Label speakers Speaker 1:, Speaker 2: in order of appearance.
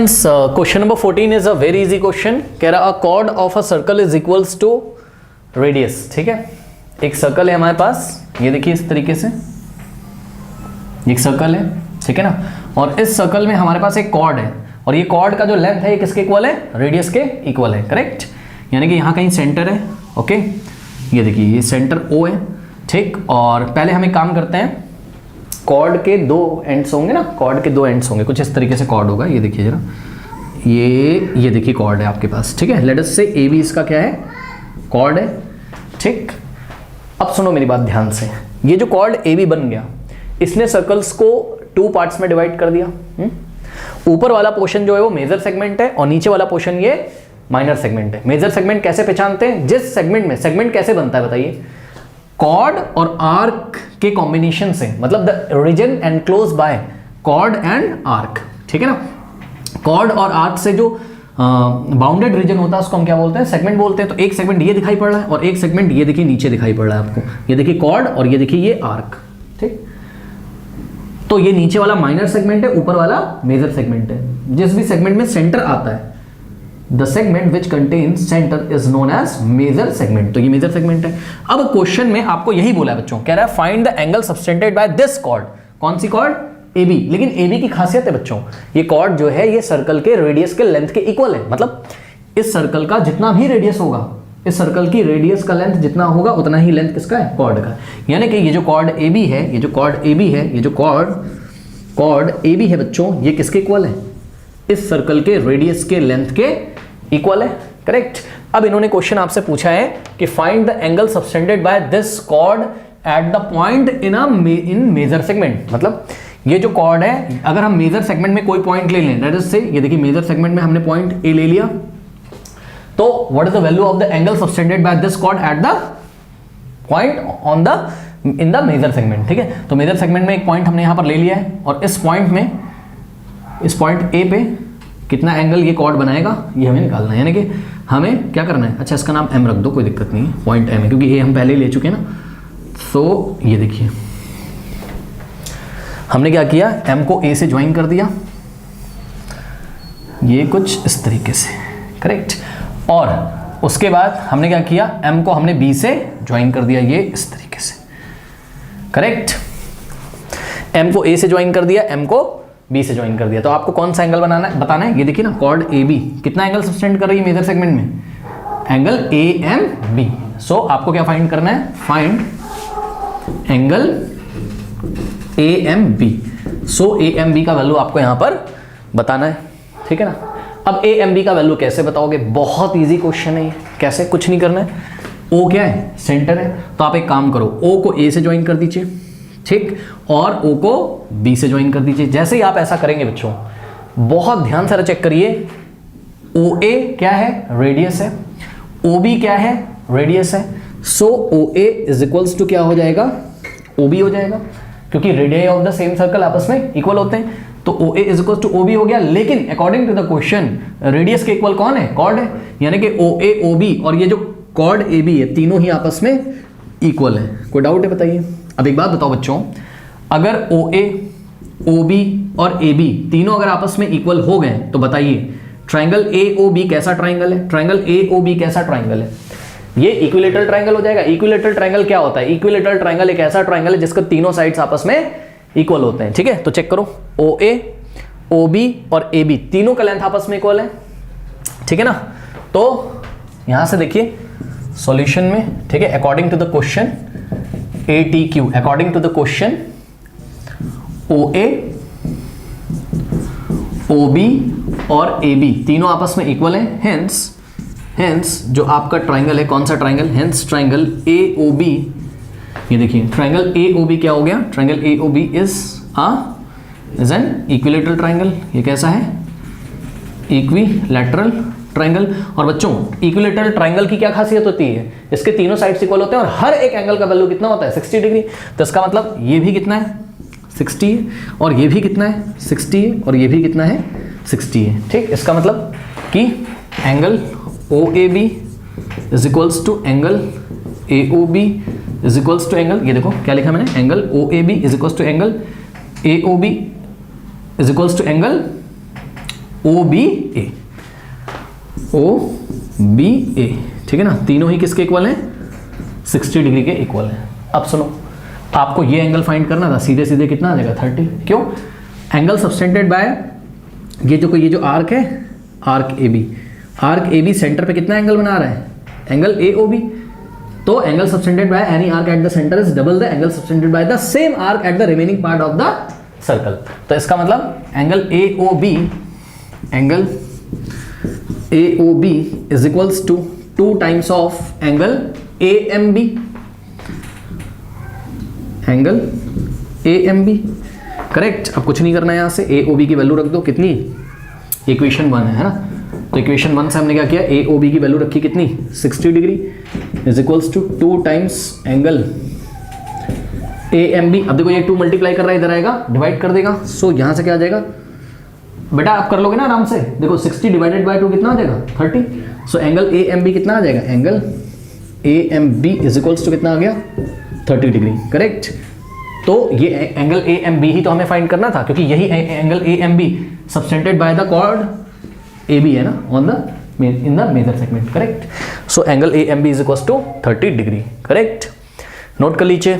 Speaker 1: Question number 14 is a very easy question. कह रहा a chord of a circle is equals to radius. ठीक है, एक circle है हमारे पास, ये देखिए इस तरीके से एक सर्कल है, ठीक है ना, और इस सर्कल में हमारे पास एक कॉर्ड है और ये कॉर्ड का जो लेंथ है ये किसके इक्वल है? रेडियस के इक्वल है, करेक्ट। यानी कि यहाँ कहीं सेंटर है, ओके, ये देखिए ये सेंटर O है, ठीक। और पहले हम एक काम करते हैं, कॉर्ड के दो एंड्स होंगे ना, कॉर्ड के दो एंड्स होंगे, कुछ इस तरीके से कॉर्ड होगा, ये देखिए जरा, ये देखिए कॉर्ड है आपके पास, ठीक है। लेट अस से AB इसका क्या है? कॉर्ड है, ठीक। अब सुनो मेरी बात ध्यान से, ये जो कॉर्ड AB बन गया, इसने सर्कल्स को 2 पार्ट्स में डिवाइड कर दिया। ऊपर वाला पोर्शन जो है वो मेजर सेगमेंट है और नीचे वाला पोर्शन ये माइनर सेगमेंट है। मेजर सेगमेंट कैसे पहचानते हैं? जिस सेगमेंट में, सेगमेंट कैसे बनता है बताइए? कॉर्ड और आर्क के कॉम्बिनेशन से, मतलब the region enclose by chord and arc, ठीक है ना। कॉर्ड और आर्क से जो बाउंडेड रीजन होता है उसको हम क्या बोलते हैं? सेगमेंट बोलते हैं। तो एक सेगमेंट ये दिखाई पड़ रहा है और एक सेगमेंट ये देखिए नीचे दिखाई पड़ रहा है आपको, ये देखिए कॉर्ड और ये देखिए ये आर्क, ठीक। तो ये नीचे वाला माइनर सेगमेंट है, ऊपर वाला मेजर सेगमेंट है। जिस भी सेगमेंट में सेंटर आता है, the segment which contains centre is known as major segment, तो ये मेजर सेगमेंट है। अब क्वेश्चन में आपको यही बोला है बच्चों, कह रहा है find the angle subtended by this cord. कौन सी कॉर्ड? AB। लेकिन AB की खासियत है बच्चों, ये कॉर्ड जो है ये सर्कल के रेडियस के लेंथ के इक्वल है। मतलब इस सर्कल का जितना भी रेडियस होगा, इस सर्कल की रेडियस का लेंथ जितना होगा उतना ही लेंथ किसका है? कॉर्ड का। यानी कि ये जो कॉर्ड AB है, ये जो कॉर्ड AB है, ये जो कॉर्ड AB है बच्चों, ये किसके इक्वल है? इस सर्कल के रेडियस के लेंथ के इक्वल है, करेक्ट। अब इन्होंने क्वेश्चन आपसे पूछा है कि find the angle subtended by this chord at the point in major segment. मतलब ये जो कॉर्ड है, अगर हम मेजर सेगमेंट में कोई पॉइंट ले लें, लेट अस से ये देखिए मेजर सेगमेंट में हमने पॉइंट A ले लिया, तो what is the value of the angle subtended by this chord at the point on the in the major segment, ठीक है। तो मेजर सेगमेंट में एक पॉइंट हमने यहां पर ले लिया है और इस पॉइंट में, इस पॉइंट A पे कितना एंगल ये कॉर्ड बनाएगा ये हमें निकालना है। यानी कि हमें क्या करना है? अच्छा, इसका नाम M रख दो, कोई दिक्कत नहीं है, पॉइंट M है क्योंकि A हम पहले ले चुके हैं ना। तो ये देखिए हमने क्या किया, M को A से ज्वाइन कर दिया, ये कुछ इस तरीके से, करेक्ट। और उसके बाद हमने क्या किया, M को हमने B से ज्वाइन कर दिया, ये इस तरीके से, करेक्ट। M को A से ज्वाइन कर दिया, M को B से ज्वाइन कर दिया। तो आपको कौन सा एंगल बनाना है, बताना है। ये देखिए ना, कॉर्ड AB कितना एंगल सबटेंड कर रही है मेजर सेगमेंट में? Angle AMB। सो आपको क्या फाइंड करना है? Find angle AMB। सो AMB का वैल्यू आपको यहां पर बताना है, ठीक है ना। अब AMB का वैल्यू कैसे बताओगे? बहुत इजी क्वेश्चन है ये। कैसे? कुछ नहीं करना है, O क्या है? सेंटर है। तो आप एक काम करो, O को A से ज्वाइन कर दीजिए, ठीक, और O को B से ज्वाइन कर दीजिए। जैसे ही आप ऐसा करेंगे बच्चों, बहुत ध्यान से चेक करिए, OA क्या है? रेडियस है। OB क्या है? रेडियस है। So OA is equals to क्या हो जाएगा? OB हो जाएगा, क्योंकि radius of the same circle आपस में इक्वल होते हैं। तो OA is equals to OB हो गया। लेकिन according to the question radius के इक्वल कौन है? कॉर्ड है। यानी कि OA OB और ये जो कॉर्ड AB है, तीनों ही आपस में इक्वल है। कोई डाउट है बताइए? अब एक बात बताओ बच्चों, अगर OA OB और AB तीनों अगर आपस में इक्वल हो गए तो बताइए ट्रायंगल AOB कैसा ट्रायंगल है? ट्रायंगल AOB कैसा ट्रायंगल है? ये इक्विलेटरल ट्रायंगल हो जाएगा। इक्विलेटरल ट्रायंगल क्या होता है? इक्विलेटरल ट्रायंगल एक ऐसा ट्रायंगल है जिसके तीनों साइड्स आपस में इक्वल होते हैं, ठीक है। तो चेक करो, OA OB और AB तीनों का लेंथ आपस में इक्वल है, ठीक है ना। तो यहां से देखिए सॉल्यूशन में, ठीक है, according to the question ATQ, according to the question OA OB और AB तीनों आपस में इक्वल हैं। हेंस जो आपका ट्रायंगल है, कौन सा ट्रायंगल? हेंस ट्रायंगल AOB, ये देखिए ट्रायंगल AOB क्या हो गया? Triangle AOB is an equilateral triangle. ये कैसा है? Equilateral triangle. और बच्चों इक्विलेटरल ट्रायंगल की क्या खासियत होती है? इसके तीनों साइड्स इक्वल होते हैं और हर एक एंगल का वैल्यू कितना होता है? 60 डिग्री। तो इसका मतलब ये भी कितना है? 60 है, और ये भी कितना है? 60 है, और ये भी कितना है? 60 है, ठीक। इसका मतलब कि angle OAB is equals to angle AOB is equals to angle, ये देखो क्या लिखा मैंने, angle OAB is equals to angle AOB is equals to angle O B A, O B A, ठीक है ना, तीनों ही किसके इक्वल हैं, 60 डिग्री के इक्वल हैं। अब सुनो, आपको ये एंगल फाइंड करना था, सीधे सीधे कितना आ जाएगा 30, क्यों, एंगल सब्सटेंडेड बाय ये जो आर्क है, आर्क ए बी सेंटर पे कितना एंगल बना रहा है, एंगल ए ओ बी, तो angle subtended by any arc at the centre is double the angle subtended by the same arc at the remaining part of the circle. तो इसका मतलब angle A O B is equals to 2 times of angle A M B, angle A M B, correct. अब कुछ नहीं करना है, यहां से ए ओ बी की वैल्यू रख दो, कितनी, इक्वेशन 1 है ना, तो इक्वेशन 1 से हमने क्या किया, ए ओ बी की वैल्यू रखी कितनी, 60 degree is equals to 2 times angle A M B. अब देखो ये 2 मल्टीप्लाई कर रहा है, इधर आएगा डिवाइड कर देगा, सो यहां से क्या आ जाएगा बेटा, आप कर लोगे ना आराम से, देखो 60 डिवाइडेड बाय 2 कितना आ जाएगा 30, so angle A M B कितना आ जाएगा, angle A M B is equals to कितना आ गया 30 डिग्री, करेक्ट। तो ये एंगल ए एम बी ही तो हमें फाइंड करना था, क्योंकि यही angle A M B subtended by the chord A B है ना, on the in the major segment, correct. So angle A M B is equals to 30 degree, correct. Note कर लीजिए।